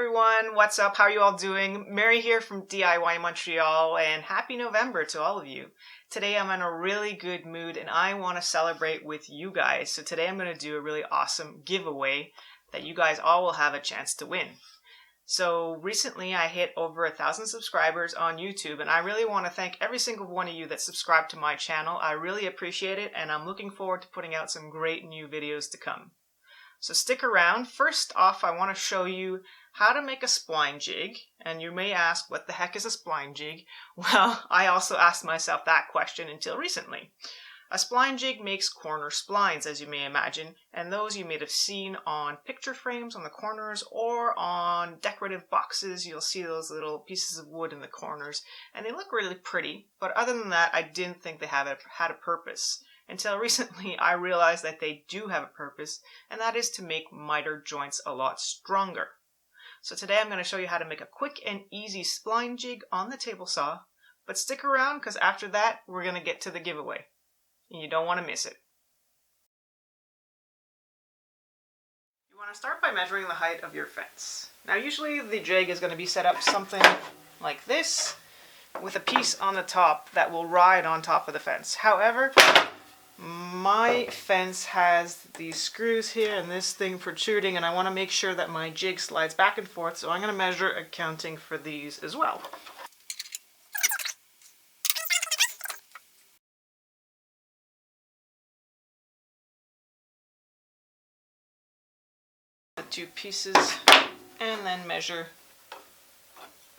everyone, what's up? How are you all doing? Mary here from DIY Montreal, and happy November to all of you. Today I'm in a really good mood and I want to celebrate with you guys. So today I'm going to do a really awesome giveaway that you guys all will have a chance to win. So recently I hit over 1,000 subscribers on YouTube, and I really want to thank every single one of you that subscribed to my channel. I really appreciate it, and I'm looking forward to putting out some great new videos to come. So stick around. First off, I want to show you how to make a spline jig. And you may ask, what the heck is a spline jig? Well, I also asked myself that question until recently. A spline jig makes corner splines, as you may imagine, and those you may have seen on picture frames on the corners or on decorative boxes. You'll see those little pieces of wood in the corners, and they look really pretty, but other than that, I didn't think they had a purpose. Until recently, I realized that they do have a purpose, and that is to make mitered joints a lot stronger. So today I'm going to show you how to make a quick and easy spline jig on the table saw, but stick around because after that, we're going to get to the giveaway, and you don't want to miss it. You want to start by measuring the height of your fence. Now usually the jig is going to be set up something like this, with a piece on the top that will ride on top of the fence. However, my fence has these screws here and this thing protruding, and I want to make sure that my jig slides back and forth, so I'm going to measure accounting for these as well. The two pieces, and then measure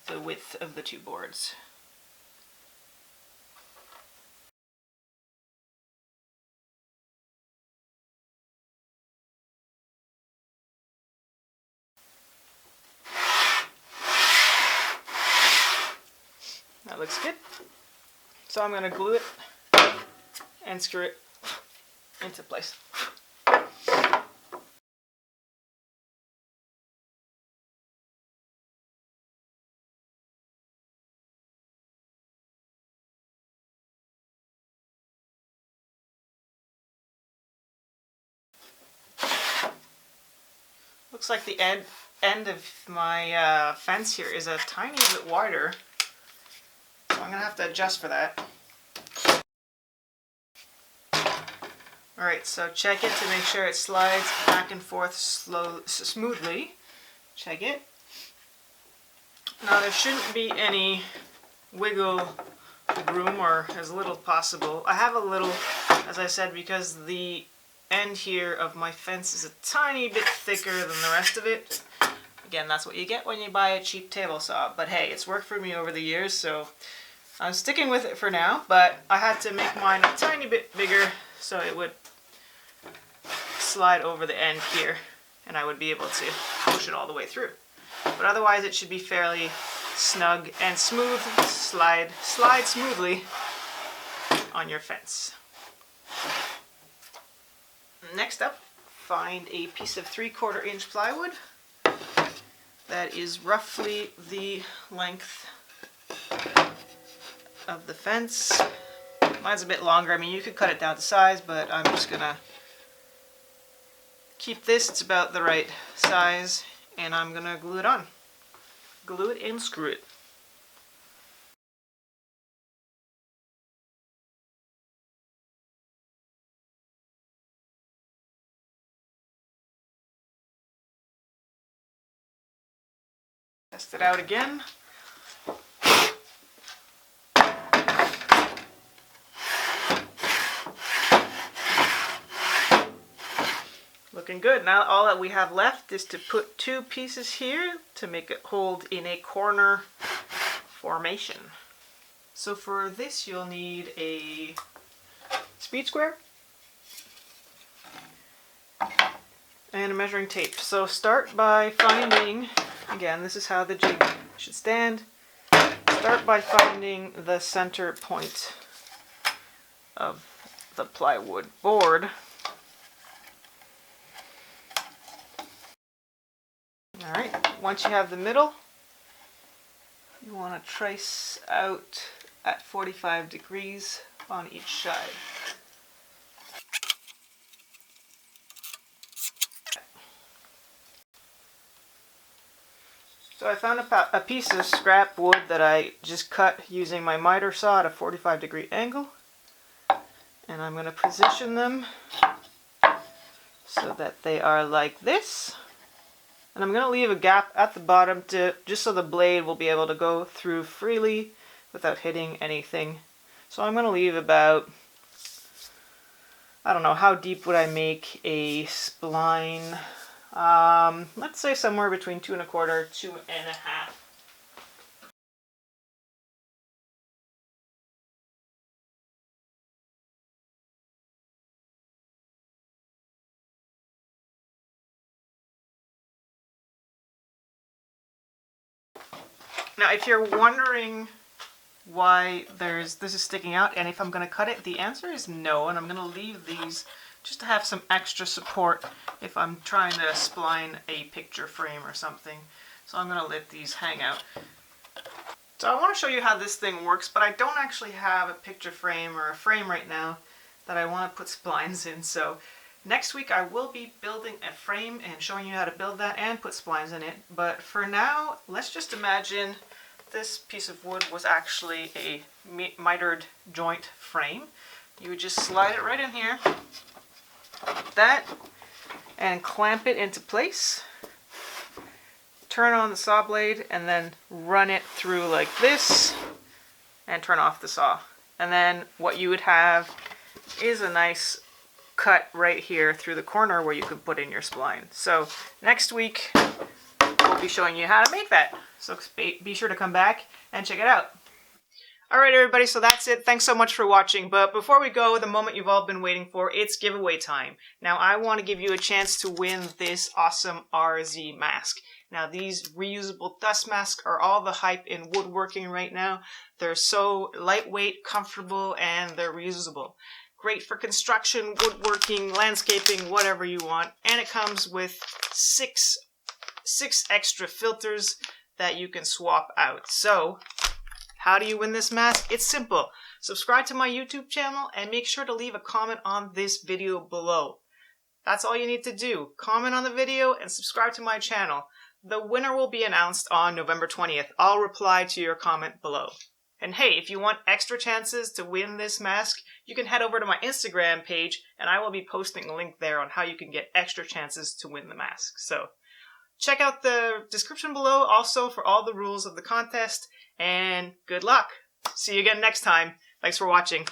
the width of the two boards. That looks good. So I'm going to glue it and screw it into place. Looks like the end of my fence here is a tiny bit wider, so I'm going to have to adjust for that. Alright, so check it to make sure it slides back and forth smoothly. Check it. Now there shouldn't be any wiggle room, or as little possible. I have a little, as I said, because the end here of my fence is a tiny bit thicker than the rest of it. Again, that's what you get when you buy a cheap table saw, but hey, it's worked for me over the years, so I'm sticking with it for now. But I had to make mine a tiny bit bigger so it would slide over the end here and I would be able to push it all the way through. But otherwise it should be fairly snug and smooth, slide smoothly on your fence. Next up, find a piece of 3/4 inch plywood that is roughly the length of the fence. Mine's a bit longer. I mean, you could cut it down to size, but I'm just gonna keep this. It's about the right size, and I'm gonna glue it on. Glue it and screw it. Test it out again. Looking good. Now all that we have left is to put two pieces here to make it hold in a corner formation. So for this you'll need a speed square and a measuring tape. So start by finding, again, this is how the jig should stand. Start by finding the center point of the plywood board. Alright, once you have the middle, you want to trace out at 45 degrees on each side. So I found a piece of scrap wood that I just cut using my miter saw at a 45-degree angle. And I'm going to position them so that they are like this. And I'm going to leave a gap at the bottom just so the blade will be able to go through freely without hitting anything. So I'm going to leave about, I don't know, how deep would I make a spline? Let's say somewhere between 2 1/4, 2 1/2. Now, if you're wondering why this is sticking out and if I'm going to cut it, the answer is no, and I'm going to leave these just to have some extra support if I'm trying to spline a picture frame or something. So I'm going to let these hang out. So I want to show you how this thing works, but I don't actually have a picture frame or a frame right now that I want to put splines in. So next week I will be building a frame and showing you how to build that and put splines in it. But for now, let's just imagine this piece of wood was actually a mitered joint frame. You would just slide it right in here, like that, and clamp it into place. Turn on the saw blade and then run it through like this and turn off the saw. And then what you would have is a nice cut right here through the corner where you could put in your spline. So next week we'll be showing you how to make that. So be sure to come back and check it out. Alright everybody, so that's it. Thanks so much for watching. But before we go, the moment you've all been waiting for, it's giveaway time. Now I want to give you a chance to win this awesome RZ mask. Now these reusable dust masks are all the hype in woodworking right now. They're so lightweight, comfortable, and they're reusable. Great for construction, woodworking, landscaping, whatever you want. And it comes with six extra filters that you can swap out. So how do you win this mask? It's simple. Subscribe to my YouTube channel and make sure to leave a comment on this video below. That's all you need to do. Comment on the video and subscribe to my channel. The winner will be announced on November 20th. I'll reply to your comment below. And hey, if you want extra chances to win this mask, you can head over to my Instagram page and I will be posting a link there on how you can get extra chances to win the mask. So check out the description below also for all the rules of the contest, and good luck. See you again next time. Thanks for watching.